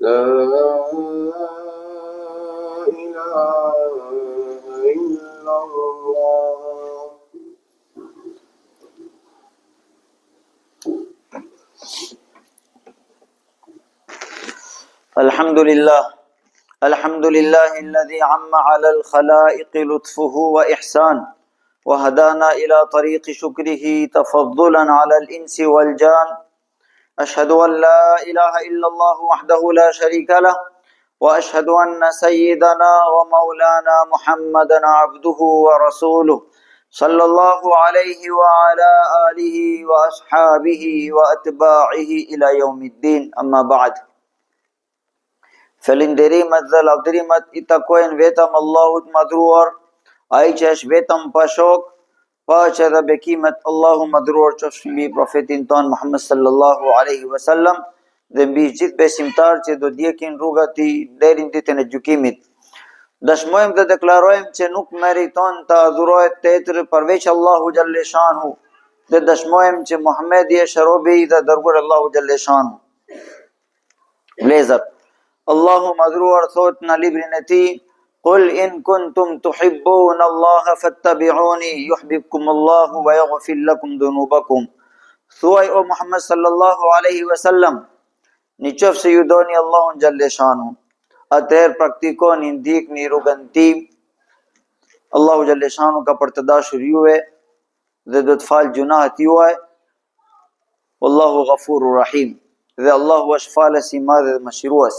لا إله إلا الله. الحمد لله الذي عم على الخلائق لطفه وإحسان، وهدانا إلى طريق شكره تفضلا على الإنس والجان. أشهد أن لا إله إلا الله وحده لا شريك له، وأشهد أن سيدنا ومولانا محمدا عبده ورسوله صلى الله عليه وعلى آله وأصحابه وأتباعه إلى يوم الدين. أما بعد. Falinderimet dhe lavdërimet I takojnë vetëm Allahut madhruar, ai që është vetëm pa shok, paqja dhe bekimet Allahu madhruar qofshin mbi profetin ton Muhammed sallallahu alaihi wasallam dhe mbi gjithë besimtarët që do ndjekin rrugat e tij deri në ditën e gjykimit. Dëshmojmë dhe deklarojmë që nuk meriton të adhurohet tjetër përveç Allahu xhalleshanhu, dhe dëshmojmë që Muhamedi është robi I dhe dërguar Allahu xhalleshanhu. Vlezër, Allahu madhruar thot në librin e tij: "Qul in kuntum tuhibbuna Allaha fattabi'uni yuhibbukum Allahu wa yaghfir lakum dhunubakum." Thuaj o Muhammed sallallahu alaihi wasallam, nëse ju doni Allahun xhalleshanu, atëherë praktikoni, ndjekni rrugën e tij. Allahu xhalleshanu ka për të dashur juve dhe do të falë gjunahet juaj. Wallahu ghafurur rahim. Dhe Allahu është falës I madh dhe mëshirues.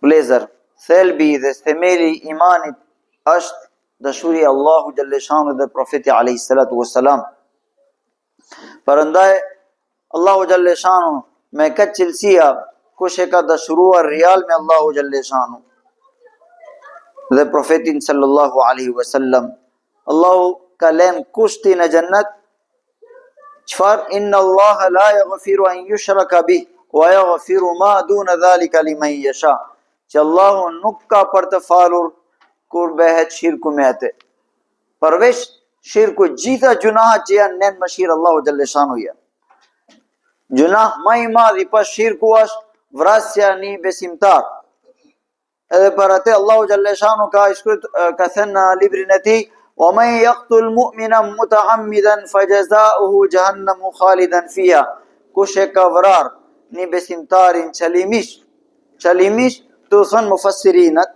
Vlezër, thelbi dhe themeli I imanit është dashuria Allahu xhalleshanu dhe profeti alayhi salatu wassalam. Prandaj Allahu xhalleshanu me këtë cilësia, kush e ka dashuruar real me Allahu xhalleshanu dhe profetin sallallahu alaihi wasallam, Allahu ka lënë kushtin e xhennet. Çfarë? Inna Allaha la yaghfiru an yushraka bih wa yaghfiru ma duna dhalika liman yasha. Që Allahu nuk ka për të falur kur bëhet shirku me atë. Përveç shirku, gjitha gjunahet që janë nën mëshirë Allahu xhalleshanu janë. Gjunah më I madh I pas shirku është vrasja e një besimtar. Edhe për atë Allahu xhalleshanu ka thënë në librin e tij: "Wa man yaqtul mu'mina muta'ammidan fajaza'uhu jahannamu khalidan fiha." Kush e ka vrar një besimtarin qëllimisht të thënë mufassirinat,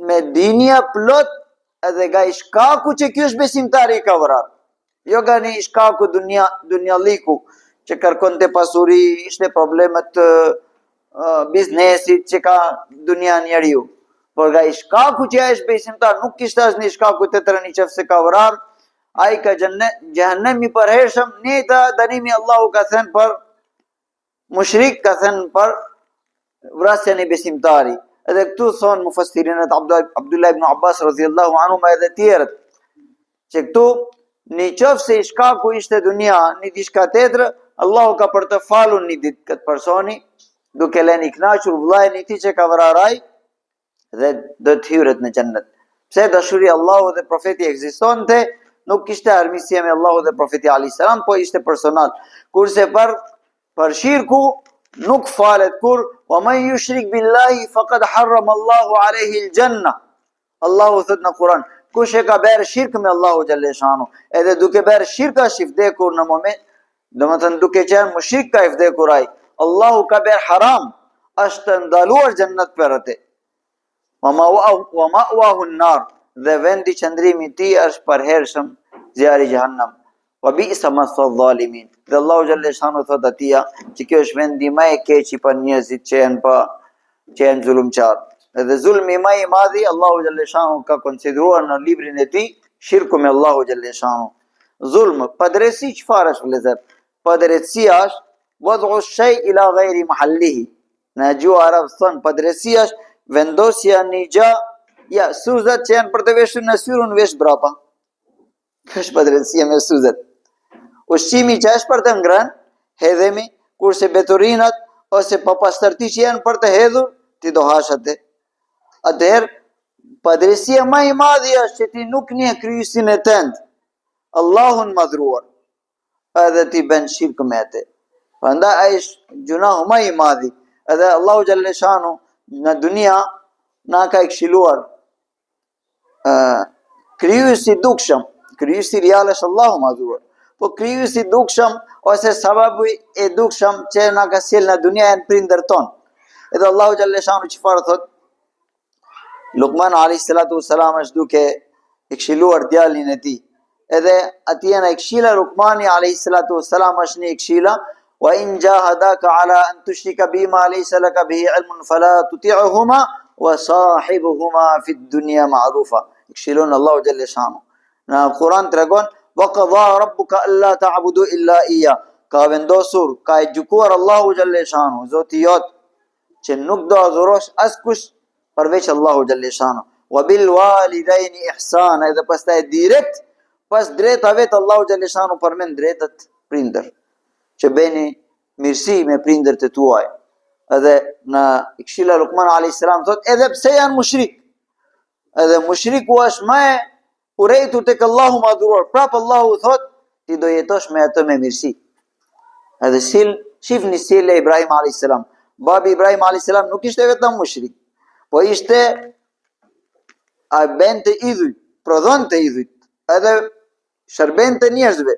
me dinja plot edhe nga I shkaku që ky është besimtari I ka vrar. Jo nga një shkaku dunjalliku që kërkon të pasuri, ishte problemet biznesit që ka dunja njeriu. Por nga I shkaku që ai është besimtar, nuk kishte as një shkaku të tërë një qëfë se ka vrar, ai ka gjehennem I përhershëm. Një të danimi Allahu ka thënë për mushrik, ka thënë për vrasja një besimtari. Edhe këtu thonë mufassirinat Abdullah ibn Abbas radhiyallahu anhu edhe tjerët, që këtu në qoftë se I shkaku ishte dunia, një diçka tjetër, Allahu ka për të falur një ditë këtë personi, duke lënë I kënaqur vllajën e tij që ka vrarë ai, dhe do të hyret në xhennet. Pse dashuria Allahu dhe profeti ekzistonte, nuk kishte armiqësi me Allahu dhe profeti alayhis salam, po ishte personal. Kurse për shirku nuk falet kur: "Wa man yushrik billahi faqad harrama Allahu alayhi al-janna." Allahu thot në Kur'an, kush e ka bërë shirk me Allahu xhalleshanu, edhe duke bërë shirk është I vdekur në moment, domethënë duke qenë mushrik ka I vdekur ai, Allahu ka bërë haram, është ndaluar xhennet për atë. Wa ma'wahu an-nar, dhe vendi qëndrimi I tij është përhershëm zjarri I xhehenam. Wa bi'sa masal zalimin. Dhe Allahu xhalleshanu thot atia që kjo është vendi më I keq për njerëzit që janë zulumçar. Edhe zulmi më I madhi Allahu xhalleshanu ka konsideruar në librin e tij shirku me Allahu xhalleshanu. Zulm, padrejtësi çfarë është vëllezër? Padrejtësia është wad'u shay ila ghairi mahallihi. Në gjuhën arabe thon padrejtësia është vendosja një gjë, ja suzat që janë për të veshur në syrë në vesh brapa. Kjo është padrejtësia me suzat. Ushqimi që është për të ngrënë, hedhemi, kurse beturinat ose papastërti që janë për të hedhur, ti do hash atë. Atëherë, padrejtësia më e madhe është që ti nuk njeh kryesin e tënd, Allahun madhruar, edhe ti bën shirk me atë. Prandaj ai është gjunahu më i madhi. Edhe Allahu xhallahu shanu në dunia na ka këshiluar krijuesi dukshëm, krijuesi real është Allahu madhuar. Po krijuesi dukshëm ose sababu i dukshëm që na ka sjell në dunia janë prindërt ton. Edhe Allahu xhallahu shanu çfarë thot? Luqman alayhi salatu wassalam është duke e këshiluar djalin e tij. Edhe atje na këshilla Luqmani alayhi salatu wassalam është një këshilla: wa in jahadaka ala an tushrika bima laysa laka bihi ilmun fala tuti'huma wa sahibuhuma fi dunya ma'rufa. Këshillon Allahu xhallahu shanu. Në Kur'an tregon: wa qadha rabbuka alla ta'budu illa iya. Ka vendosur, ka e gjykuar Allahu xhallahu shanu, Zoti jot, që nuk do adhurosh askush përveç Allahu xhallahu shanu. Wa bil walidaini ihsana. Edhe pastaj direkt pas drejtave të Allahu xhallahu shanu përmend drejtat prindër, që bëni mirësi me prindërt e tuaj. Edhe në këshilla Luqman alayhis salam thot, edhe pse janë mushrik, edhe mushriku është më e urrejtur tek Allahu madhuar, prap Allahu thot ti do jetosh me atë me mirësi. Edhe shifni sjellja e Ibrahim alayhis salam. Babi Ibrahim alayhis salam nuk ishte vetëm mushrik, po ishte bente idhuj, prodhonte idhuj, edhe shërbente njerëzve.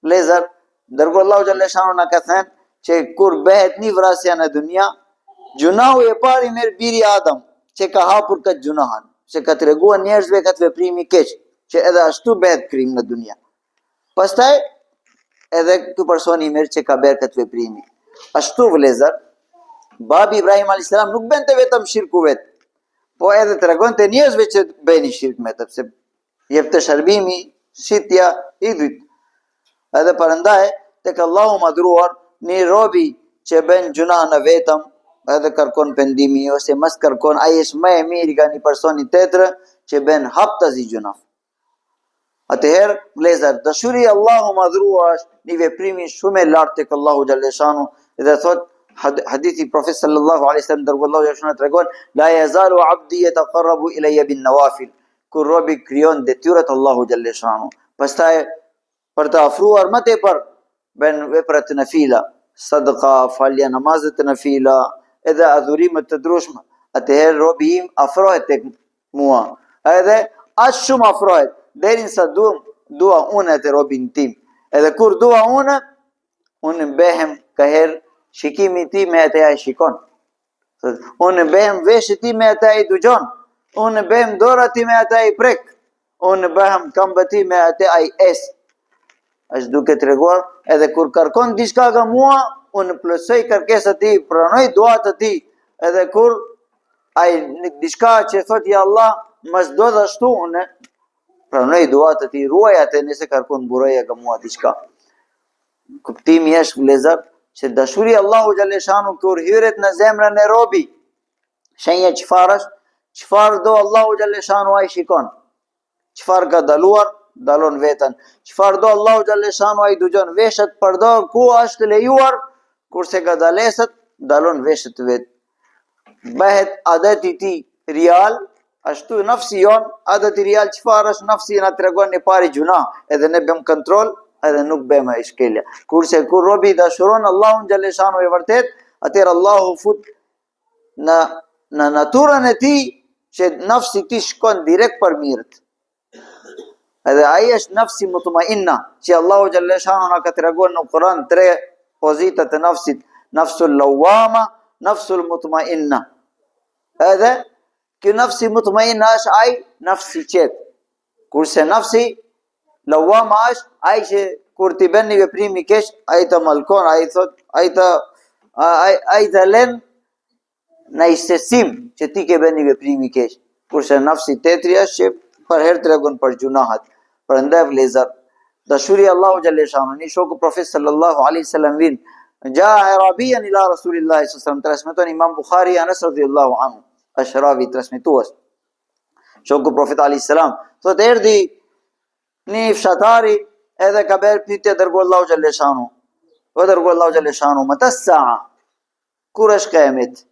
Lezar, dërgo Allahu xhallahu shanu na ka thënë që kur bëhet një vrasja në dunia, gjunahu e pari merr biri Adam, që ka hapur këtë gjunahan, që ka treguar njerëzve këtë veprim i keq, që edhe ashtu bëhet krim në dunia. Pastaj edhe ky personi merr që ka bërë këtë veprim. Ashtu vëllezër, babi Ibrahim alayhis salam nuk bënte vetëm shirku vet, po edhe tregonte njerëzve që bëni shirk me të, pse jepte shërbimi, shitja idhujt. Edhe përndaj, tek Allahu madhruar, një robi që bën gjuna në vetëm, edhe kërkon pendimi, ose mas kërkon, ai është më e miri nga një personi tjetër që bën haptazi gjuna. Atëherë, vëllezër, dashuria Allahu madhruar është një veprim shumë i lartë tek Allahu xhallahu shanu, dhe thot hadithi Profet sallallahu alaihi wasallam dërgulllahu xhallahu tregon: la yazalu abdi yataqarrabu ilayya bin nawafil. Kur robi krijon detyrat Allahu xhallahu shanu, pastaj për të afruar më tepër bën vepra të nafila, sadaka, falja namazet të nafila, edhe adhurimet të ndryshme. Atëherë robi im afrohet tek mua, edhe aq shumë afrohet derisa dua unë te robin tim. Edhe kur dua unë bëhem këherë shikimi ti me atë ai shikon. Unë bëhem veshi ti me atë ai dëgjon. Unë bëhem dora ti me atë ai prek. Unë bëhem këmbë ti me atë ai es. Është duke treguar, edhe kur kërkon diçka nga mua, unë plotësoj kërkesat ti, pranoj duat të ti. Edhe kur ai diçka që thot ja Allah, mos do ashtu, unë pranoj duat të ti, ruaj atë nëse kërkon buroja nga mua diçka. Kuptimi është vëllezër që dashuria Allahu xhallahu shanu kur hyret në zemrën e robi, shenja çfarë do Allahu xhallahu shanu ai shikon. Çfarë ka daluar, dalon vetën. Çfarë do Allahu xhallahu shanu ai dëgjon, veshet përdor ku është lejuar, kurse ka dalesat dalon veshet vet. Bëhet adeti ti real, ashtu nafsi jon, adeti real çfarë është nafsi na tregon në pari gjuna, edhe ne bëm kontroll, edhe nuk bëjmë ishkelja. Kurse kur robi dashuron Allahun xhallahu shanu e vërtet, atëherë Allahu fut në natyrën e tij që nafsi ti shkon direkt për mirët. Edhe ai është nafsi mutmainna, që Allahu xhallahu shanu na ka treguar në Kur'an 3 pozitat e nafsit: nafsul lawama, nafsul mutmainna. Edhe ky nafsi mutmainna është ai nafsi qet. Kurse nafsi lawama është ai që kur ti bën një veprim i keq, ai të mallkon, ai thot, ai të lën në istesim që ti ke bën një veprim i keq. Kurse nafsi tetri është që për herë tregon për gjunahat. Prandaj vëllezër, dashuria Allahu xhallahu shanu, një shoku Profet sallallahu alaihi wasallam vin, jaa arabiyan ila rasulillahi sallallahu alaihi wasallam, transmeton Imam Buhari Anas radhiyallahu anhu, është ravi transmetues. Shoku Profet alaihi salam, thot erdhi një fshatari edhe ka bërë pyetje dërguar Allahu xhallahu shanu. O dërguar Allahu xhallahu shanu, mata saa? Kur është kiamet?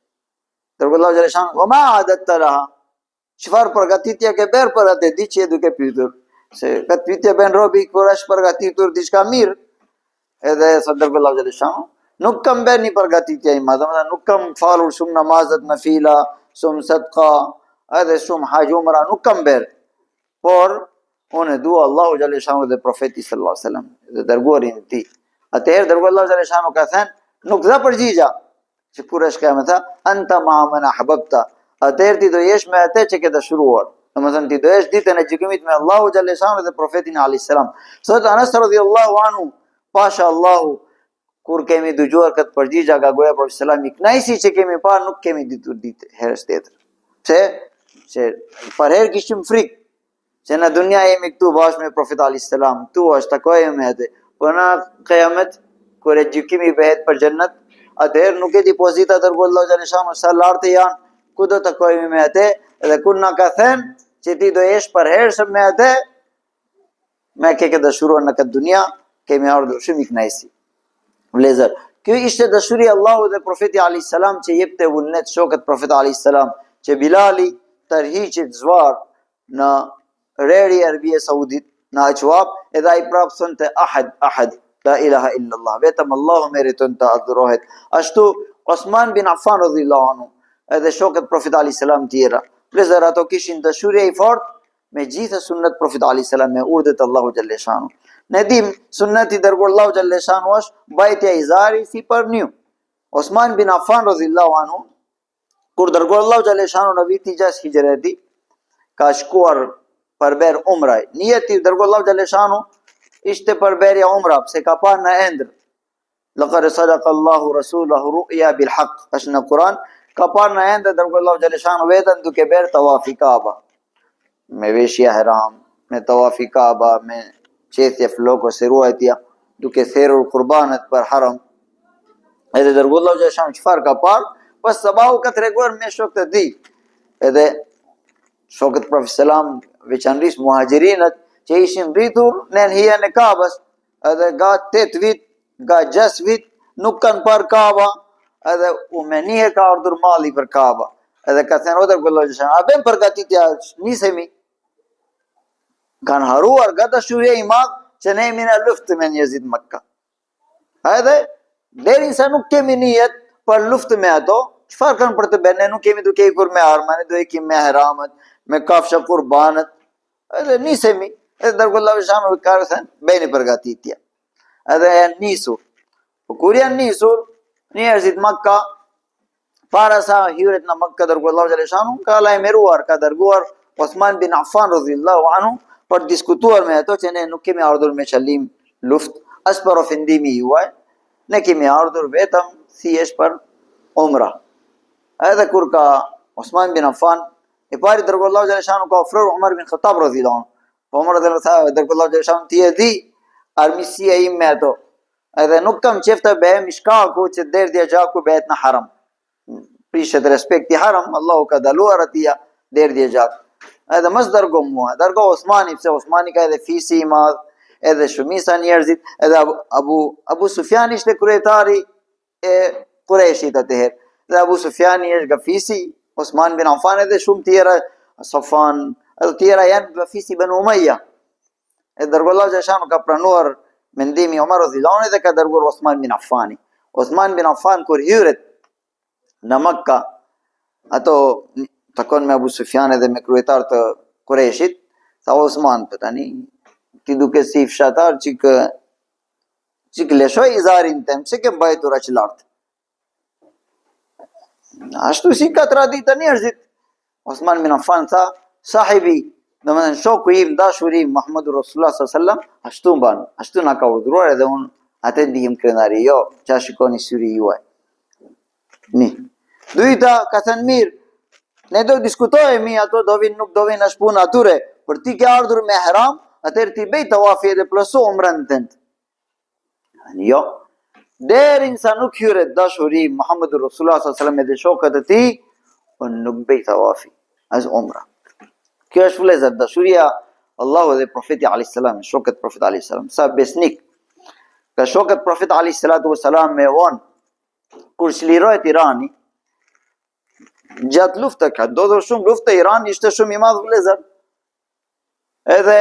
Dërguar Allahu xhallahu shanu, "Wa ma adatta laha?" Çfarë përgatitje ke bërë për atë ditë që e duke pyetur? Se këtë pyetje bën robi kur është përgatitur diçka mirë. Edhe thot dërguar Allahu xhallahu shanu, Nuk kam bërë një përgatitje i madhe, domethënë nuk kam falur shumë namazet në fila, shumë sadqa, edhe shumë hajj umra, nuk kam bërë. Por unë e dua Allahu xhallahu shanu dhe profeti sallallahu alaihi wasallam, dhe dërguarin e tij. Atëherë dërguari Allahu xhallahu shanu ka thënë, nuk dha përgjigja. Që kur është ka më tha, anta ma man ahbabta. Atëherë ti do jesh me atë që ke dëshiruar. Domethënë ti do jesh ditën e gjykimit me Allahu xhallahu shanu dhe profetin alayhis salam. Sot Anas radhiyallahu anhu, pasha Allahu, kur kemi dëgjuar këtë përgjigje nga goja e profetit sallallahu alaihi wasallam, knajsi që kemi parë nuk kemi ditur ditë herës tjetër. Pse? Se për herë kishim frikë. Se në dunja jemi këtu bashkë me profetin alayhis salam, këtu është takojmë me atë. Po në kiamet, kur e gjykimi bëhet për xhennet, atëherë nuk e di pozita dërguar Allahu xhallahu shanu sa lartë janë, ku do të takojmë me atë, edhe kur na ka thënë që ti do jesh për hershëm me atë, me ke dëshuruar në këtë dunja, kemi ardhur shumë i kënaqësi. Vlezër, kjo ishte dëshuria Allahu dhe profeti alayhis salam që jepte vullnet shokët profetit alayhis salam, që Bilali tërhiqet zvar në reri e Arabia Saudit, në Aqwab, edhe ai prapë thonte ahad, ahad, la ilaha illallah, vetëm Allahu meriton të adhurohet. Ashtu Osman bin Affan radhiyallahu anhu, edhe shokët profetit alayhis salam tjera. Vlezër, ato kishin dëshuri e fortë me gjithë sunnet profetit alayhis salam, me urdhët Allahu xhallahu shanu. Ne dim sunneti dërguar Allahu xhallahu shanu është mbajtja e izari si për një. Osman bin Affan radhiyallahu anhu, kur dërguar Allahu xhallahu shanu në vitin 6 hijreti, ka shkuar për ber umraj. Niyeti dërguar Allahu xhallahu shanu ishte për berja umra, pse ka parë në ëndër. Laqad sadaqa Allahu rasulahu ru'ya bil haqq. Është në Kur'an, ka parë në ëndër dërguar Allahu xhallahu shanu vetën duke bërë tawafi Kaaba. Me veshje haram, me tawafi Kaaba, me qethje flokës e ruajtja, duke therrur qurbanet për haram. Edhe dërguar Allahu xhallahu shanu çfarë ka parë, pas sabahu ka treguar me shokët e tij. Edhe shokët profetit selam, veçanërisht muhaxhirinët që ishin rritur në hijen e Kaabës, edhe ga 8 vit, ga 6 vit nuk kanë parë Kaaba, edhe u menihë ka ardhur mali për Kaaba. Edhe ka thënë o dërguar Allahu xhallahu shanu, a bën përgatitja, nisemi. Kanë haruar nga dashuria i madh që ne jemi në luftë me njerëzit Mekka. Edhe derisa nuk kemi nijet për luftë me ato, çfarë kanë për të bërë? Ne nuk kemi duke ikur me arma, ne do ikim me heramet, me kafsha qurbanet. Edhe nisemi, edhe dërguar Allahu xhallahu ka thënë, bëni përgatitje. Edhe janë nisur. Po kur janë nisur, njerëzit Mekka, para sa hyret në Mekka dërguar Allahu xhallahu ka lajmëruar, ka dërguar Osman bin Affan radhiyallahu anhu për diskutuar me ato që ne nuk kemi ardhur me qëllim luftë, as për ofendimi juaj, ne kemi ardhur vetëm thjesht për umra. Edhe kur ka Osman bin Affan, e pari dërguar Allahu xhallahu shanu ka ofruar Umar bin Khattab radhiyallahu anhu. Po Umar dërguar Allahu xhallahu shanu ti e di armisia ime me ato. Edhe nuk kam qef të bëhem shkaku që derdhja gjaku bëhet në haram. Prishet respekti haram, Allahu ka daluar atia derdhja gjaku. Edhe mos dërgo mua, dërgo Osmani, pse Osmani ka edhe fisi i madh, edhe shumica njerëzit, edhe Abu Sufjani ishte kryetari e Qurayshit atëherë. Dhe Abu Sufjani është nga fisi, Osman bin Affan edhe shumë tjera, Safan, edhe tjera janë nga fisi Banu Umayya. E dërguar Allahu xhallahu shanu ka pranuar mendimi Omar radhiyallahu anhu dhe ka dërguar Osman bin Affani. Osman bin Affan kur hyret në Mekka, ato takon me Abu Sufjan edhe me kryetar të Qurayshit, tha Osman, për tani, ti duke si fshatar që leshoj izarin tem, që ke mbajtur aq lartë. Ashtu si ka tradita njerëzit. Osman bin Affan tha, sahibi, domethënë shoku im, dashuri im, Muhammedur Rasulullah sallallahu alaihi wasallam, ashtu mban, ashtu na ka urdhëruar edhe unë atë ndihim krenari, jo, çka shikoni syri juaj. Ni. Dyta ka thënë mirë, ne do diskutojemi ato, do vinë, nuk do vinë është punë atyre, për ti ke ardhur me haram, atëherë ti bëj tawafi edhe plotso umrën tënd. Jo. Derin sa nuk hyret dashuri Muhammedur Rasulullah sallallahu alaihi wasallam edhe shokët e tij, unë nuk bëj tawafi, as umra. Kjo është vëllezër dashuria Allahu dhe profeti alayhis salam, shokët profet alayhis salam, sa besnik. Ka shokët profet alayhis salatu wassalam me on kur çlirohet Irani, gjatë luftës ka ndodhur shumë luftë, Irani ishte shumë i madh vëllezër. Edhe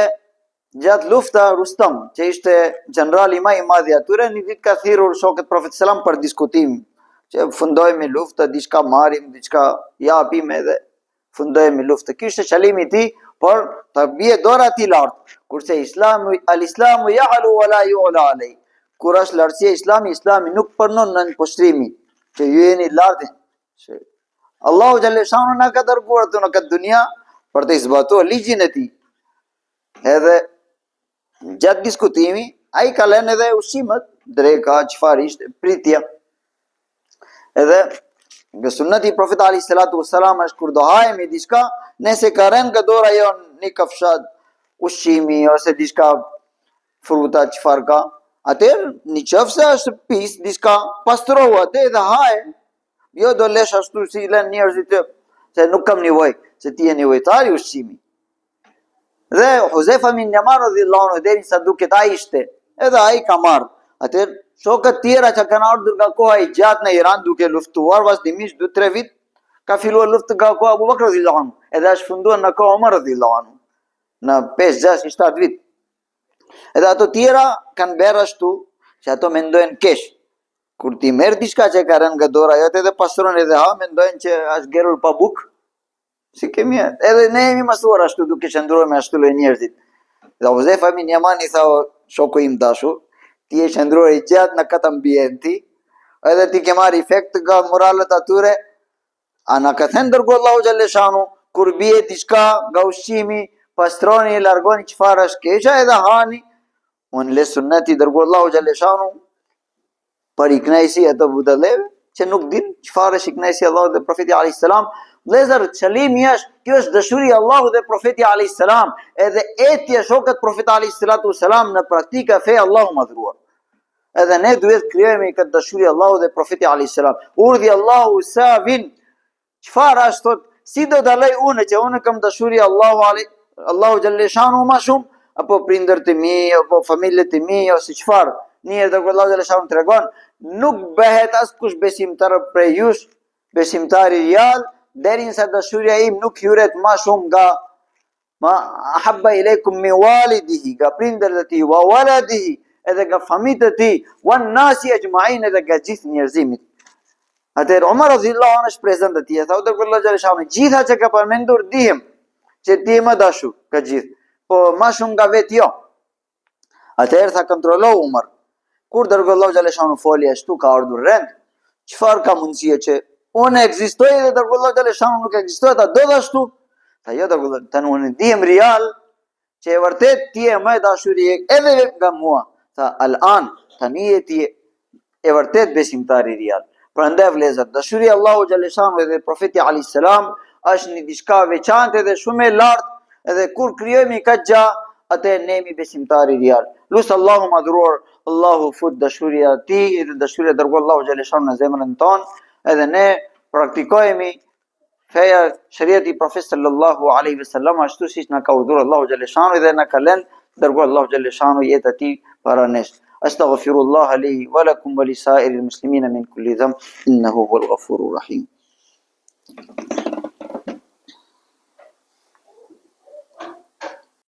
gjatë lufta Rustam, që ishte generali më i madh i atyre, një ditë ka thirrur shokët Profetit selam për diskutim, që fundojmë lufta, diçka marrim, diçka japim edhe fundojmë luftë. Ky ishte qëllimi i tij, por ta bie dora ti lart. Kurse al-Islamu ya'lu wa la yu'la alay. Kur është lartësia e Islami nuk përnon në poshtrimi, që ju jeni lartë. Allahu xhallahu shanu na ka dërguar në këtë dunja për të zbatuar ligjin e tij. Edhe gjatë diskutimi, ai ka lënë edhe ushqimet, dreka, çfarë ishte, pritja. Edhe nga sunneti i Profetit alayhis salatu wassalam është kur do hajemi diçka, nëse ka rënë nga dora jon një kafshat ushqimi ose diçka fruta çfarë ka, atëherë nëse është pis diçka pastrohu atë dhe haje. Jo do lesh ashtu si lën njerëzit, se nuk kam nevojë, se ti je nevojtar i ushqimit. Dhe Huzaifa bin Yaman radhiyallahu anhu derisa duket ai ishte, edhe ai ka marrë. Atëherë shokët tjera që kanë ardhur nga koha e gjatë në Iran duke luftuar vazhdimisht 2-3 vit, ka filluar luftë nga koha Abu Bakr radhiyallahu anhu, edhe është funduar në koha Umar radhiyallahu anhu, në 5-6-7 vit. Edhe ato tjera kanë bërë ashtu, që ato mendojnë keq. Kur ti merr diçka që ka rënë nga dora jote dhe pastron edhe ha, mendojnë që është gerur pa bukë. Si kemi, edhe ne jemi mësuar ashtu duke qëndruar me ashtu lloj njerëzit. Dhe Huzaifa bin Yaman i tha shoku im dashur, ti je qëndruar i gjatë në këtë ambienti, edhe ti ke marrë efekt nga moralet atyre, a na ka thënë dërgu Allahu xhallahu shanu, kur bie diçka nga ushqimi, pastroni e largoni çfarë është keqja edhe hani. Unë le sunneti dërgu Allahu xhallahu shanu për i kënaqësi ato budallëve që nuk din çfarë është i kënaqësi Allahu dhe Profeti alayhis salam. Vëllezër, qëllimi është, kjo është dëshuri Allahu dhe Profeti alayhis salam, edhe etja shokët Profeti alayhis salatu wasalam në praktikë fe Allahu madhruar. Edhe ne duhet krijojmë këtë dashuri Allahu dhe Profeti alayhis salam. Urdhi Allahu sa vin, çfarë është thot, si do daloj unë që unë kam dashuri Allahu xhallahu shanu më shumë, apo prindërt e mi, apo familjet e mi, ose çfarë. Njëherë dhe Allahu xhallahu shanu tregon, nuk bëhet askush besimtar prej jush, besimtari real, derinsa dashuria im nuk hyret më shumë nga ma ahabba ilaykum min walidihi, nga prindërit e tij, wa waladihi, edhe nga familjet e tij, wan nasi ajma'in, edhe nga gjithë njerëzimit. Atëherë Umar radhiyallahu anhu prezant atij, tha Allahu xhallahu shanu, gjitha që ka përmendur dihem që ti më dashur ka gjithë, po më shumë nga vetë jo. Atëherë tha kontrollo Umar. Kur dërgoi Allahu xhallahu shanu foli ashtu ka ardhur rend, çfarë ka mundësia që unë ekzistoj dhe dërgoi Allahu xhallahu shanu nuk ekzistoj, ta do ashtu. Tha jo dërgoi, tani unë dihem real që e vërtet ti je më dashuri edhe nga mua. Tha al-an, tani je ti e vërtet besimtari real. Prandaj vëllezër, dashuria Allahu xhallahu shanu dhe Profeti alayhis salam është një diçka veçantë dhe shumë e lartë, edhe kur krijojmë këtë gjë, atë ne jemi besimtari real. Lut Allahu madhruar, Allahu fut dashuria e tij dhe dashuria dërgoi Allahu xhallahu shanu në zemrën tonë, edhe ne praktikojmë feja shariati i Profetit sallallahu alaihi wasallam ashtu siç na ka urdhëruar Allahu xhallahu shanu dhe na ka lënë dërgoi Allahu xhallahu shanu jetën e tij para nesh. Astaghfirullah li wa lakum wa li sa'iril muslimina min kulli dhanb innahu huwal ghafurur rahim.